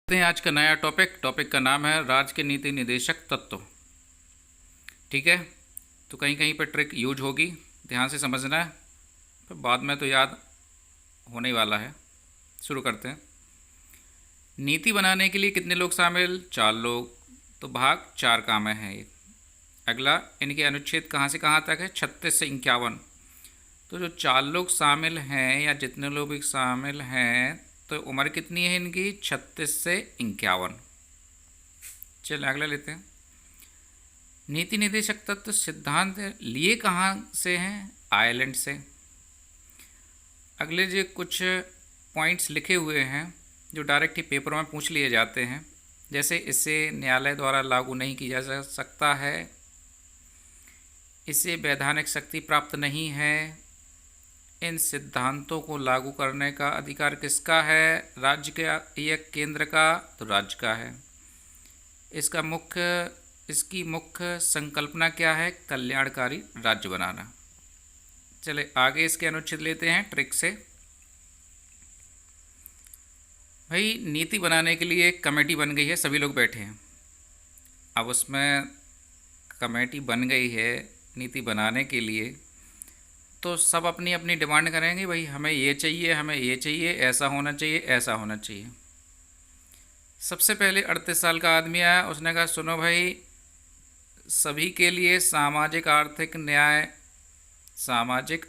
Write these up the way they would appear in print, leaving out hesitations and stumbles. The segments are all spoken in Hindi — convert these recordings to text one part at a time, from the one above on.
हैं आज का नया टॉपिक का नाम है राज्य के नीति निदेशक तत्व। ठीक है, तो कहीं कहीं पर ट्रिक यूज होगी, ध्यान से समझना है, तो बाद में तो याद होने ही वाला है। शुरू करते हैं। नीति बनाने के लिए कितने लोग शामिल? 4 लोग। तो भाग 4 का में है ये। अगला, इनके अनुच्छेद कहाँ से कहाँ तक है? 36 से 51। तो जो 4 लोग शामिल हैं या जितने लोग भी शामिल हैं, तो उम्र कितनी है इनकी? 36 से 51। चलिए अगला लेते हैं। नीति निदेशक तत्व सिद्धांत लिए कहाँ से हैं? आयरलैंड से। अगले जो कुछ पॉइंट्स लिखे हुए हैं जो डायरेक्ट ही पेपर में पूछ लिए जाते हैं, जैसे इसे न्यायालय द्वारा लागू नहीं किया जा सकता है, इसे वैधानिक शक्ति प्राप्त नहीं है, इन सिद्धांतों को लागू करने का अधिकार किसका है? राज्य का या केंद्र का? तो राज्य का है। इसकी मुख्य संकल्पना क्या है? कल्याणकारी राज्य बनाना। चले आगे इसके अनुच्छेद लेते हैं ट्रिक से। भाई नीति बनाने के लिए एक कमेटी बन गई है, सभी लोग बैठे हैं। अब उसमें कमेटी बन गई है नीति बनाने के लिए, तो सब अपनी अपनी डिमांड करेंगे, भाई हमें ये चाहिए, हमें ये चाहिए, ऐसा होना चाहिए, ऐसा होना चाहिए। सबसे पहले 38 साल का आदमी आया, उसने कहा सुनो भाई, सभी के लिए सामाजिक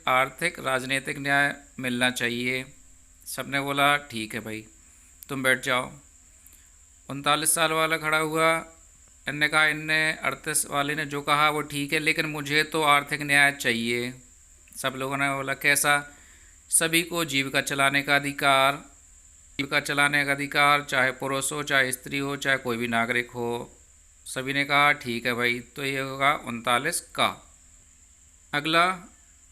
आर्थिक राजनीतिक न्याय मिलना चाहिए। सबने बोला ठीक है भाई, तुम बैठ जाओ। 39 साल वाला खड़ा हुआ, इनने कहा, 38 वाले ने जो कहा वो ठीक है, लेकिन मुझे तो आर्थिक न्याय चाहिए। सब लोगों ने बोला कैसा? सभी को जीविका चलाने का अधिकार, चाहे पुरुष हो, चाहे स्त्री हो, चाहे कोई भी नागरिक हो। सभी ने कहा ठीक है भाई, तो ये होगा 39 का। अगला,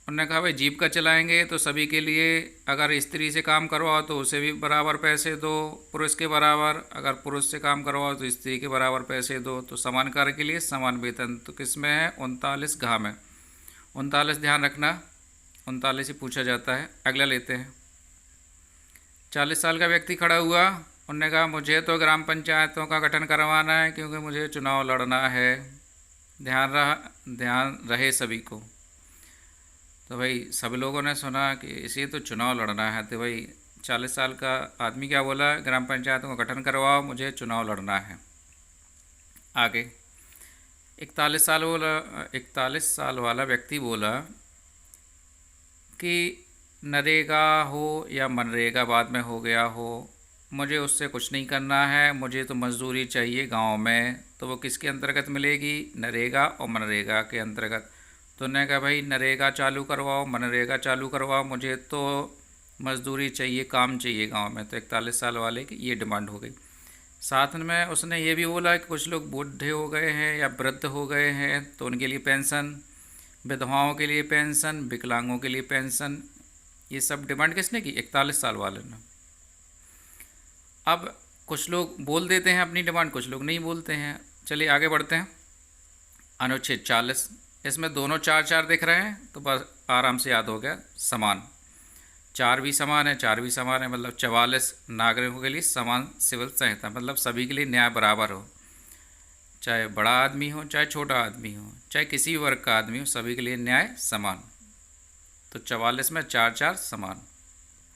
उन्होंने कहा भाई जीविका चलाएंगे तो सभी के लिए, अगर स्त्री से काम करवाओ तो उसे भी बराबर पैसे दो, पुरुष के बराबर, अगर पुरुष से काम करवाओ तो स्त्री के बराबर पैसे दो, तो समान कार्य के लिए समान वेतन। तो किस में है? 39 घ में। 39 ध्यान रखना, 39 ही पूछा जाता है। अगला लेते हैं। 40 साल का व्यक्ति खड़ा हुआ, उन्होंने कहा मुझे तो ग्राम पंचायतों का गठन करवाना है क्योंकि मुझे चुनाव लड़ना है। ध्यान रहे सभी को। तो भाई सब लोगों ने सुना कि इसे तो चुनाव लड़ना है, तो भाई 40 साल का आदमी क्या बोला? ग्राम पंचायतों का गठन करवाओ, मुझे चुनाव लड़ना है। आगे 41 साल वाला व्यक्ति बोला कि नरेगा हो या मनरेगा बाद में हो गया हो, मुझे उससे कुछ नहीं करना है, मुझे तो मजदूरी चाहिए गांव में। तो वो किसके अंतर्गत मिलेगी? नरेगा और मनरेगा के अंतर्गत। तो उन्होंने कहा भाई नरेगा चालू करवाओ, मनरेगा चालू करवाओ, मुझे तो मजदूरी चाहिए, काम चाहिए गांव में। तो 41 साल वाले की ये डिमांड हो गई। साथ में उसने ये भी बोला कि कुछ लोग बूढ़े हो गए हैं या वृद्ध हो गए हैं तो उनके लिए पेंशन, विधवाओं के लिए पेंशन, विकलांगों के लिए पेंशन। ये सब डिमांड किसने की? 41 साल वाले ने। अब कुछ लोग बोल देते हैं अपनी डिमांड, कुछ लोग नहीं बोलते हैं। चलिए आगे बढ़ते हैं। अनुच्छेद 40, इसमें दोनों 4 दिख रहे हैं तो बस आराम से याद हो गया। समान, 4 भी समान है, 4 भी समान है, मतलब 44 नागरिकों के लिए समान सिविल संहिता, मतलब सभी के लिए न्याय बराबर हो, चाहे बड़ा आदमी हो, चाहे छोटा आदमी हो, चाहे किसी भी वर्ग का आदमी हो, सभी के लिए न्याय समान। तो 44 में 4 समान।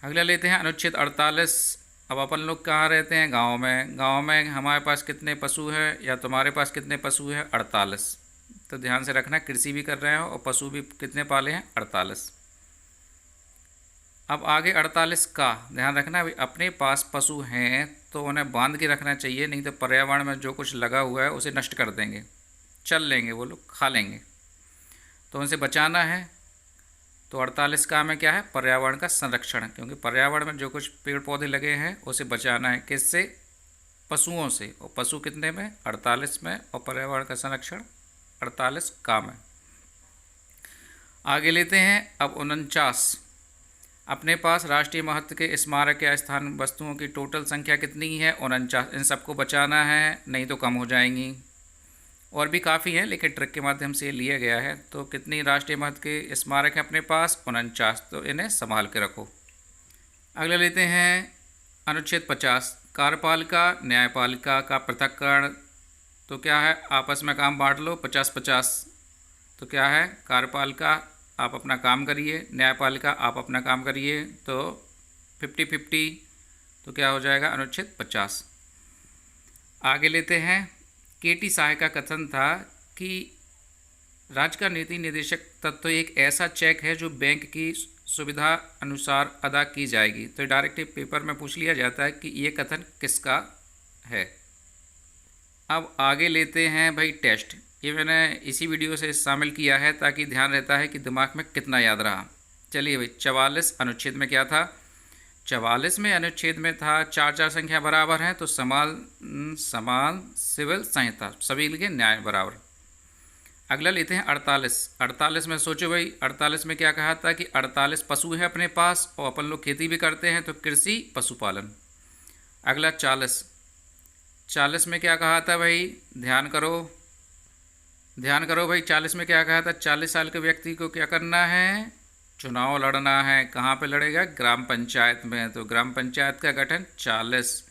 अगला लेते हैं अनुच्छेद 48। अब अपन लोग कहाँ रहते हैं? गांव में। गांव में हमारे पास कितने पशु हैं या तुम्हारे पास कितने पशु हैं? 48। तो ध्यान से रखना, कृषि भी कर रहे हो और पशु भी कितने पाले हैं? 48। अब आगे 48 का ध्यान रखना, अपने पास पशु हैं तो उन्हें बांध के रखना चाहिए, नहीं तो पर्यावरण में जो कुछ लगा हुआ है उसे नष्ट कर देंगे, चल लेंगे, वो लोग खा लेंगे, तो उनसे बचाना है। तो 48 का में क्या है? पर्यावरण का संरक्षण, क्योंकि पर्यावरण में जो कुछ पेड़ पौधे लगे हैं उसे बचाना है। किससे? पशुओं से। और पशु कितने में? 48 में। और पर्यावरण का संरक्षण 48 का में। आगे लेते हैं अब 49। अपने पास राष्ट्रीय महत्व के स्मारक या स्थान वस्तुओं की टोटल संख्या कितनी है? 49। इन सबको बचाना है, नहीं तो कम हो जाएंगी। और भी काफ़ी हैं लेकिन ट्रिक के माध्यम से लिया गया है। तो कितनी राष्ट्रीय महत्व के स्मारक हैं अपने पास? 49। तो इन्हें संभाल के रखो। अगला लेते हैं अनुच्छेद 50। कार्यपालिका न्यायपालिका का पृथक्करण, तो क्या है, आपस में काम बांट लो 50-50। तो क्या है, कार्यपालिका आप अपना काम करिए, न्यायपालिका आप अपना काम करिए, तो 50-50। तो क्या हो जाएगा, अनुच्छेद 50। आगे लेते हैं। केटी साय का कथन था कि राज्य का नीति निर्देशक तत्व एक ऐसा चेक है जो बैंक की सुविधा अनुसार अदा की जाएगी। तो डायरेक्ट पेपर में पूछ लिया जाता है कि ये कथन किसका है। अब आगे लेते हैं भाई टेस्ट। ये मैंने इसी वीडियो से शामिल किया है ताकि ध्यान रहता है कि दिमाग में कितना याद रहा। चलिए भाई, 44 अनुच्छेद में क्या था, 44 में अनुच्छेद में था 4 संख्या बराबर हैं तो समान सिविल संहिता, सभी के न्याय बराबर। अगला लेते हैं 48 में सोचो भाई, 48 में क्या कहा था कि 48 पशु हैं अपने पास और अपन लोग खेती भी करते हैं, तो कृषि पशुपालन। अगला 40 में क्या कहा था भाई, ध्यान करो भाई, 40 में क्या कहा था, 40 साल के व्यक्ति को क्या करना है, चुनाव लड़ना है। कहाँ पे लड़ेगा, ग्राम पंचायत में। तो ग्राम पंचायत का गठन 40।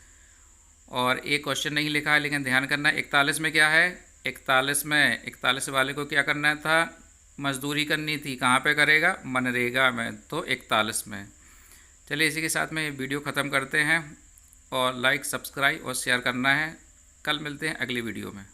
और एक क्वेश्चन नहीं लिखा है लेकिन ध्यान करना, 41 में क्या है, 41 वाले को क्या करना था, मजदूरी करनी थी। कहाँ पे करेगा, मनरेगा में। तो 41 में। चलिए इसी के साथ में वीडियो ख़त्म करते हैं और लाइक, सब्सक्राइब और शेयर करना है। कल मिलते हैं अगली वीडियो में।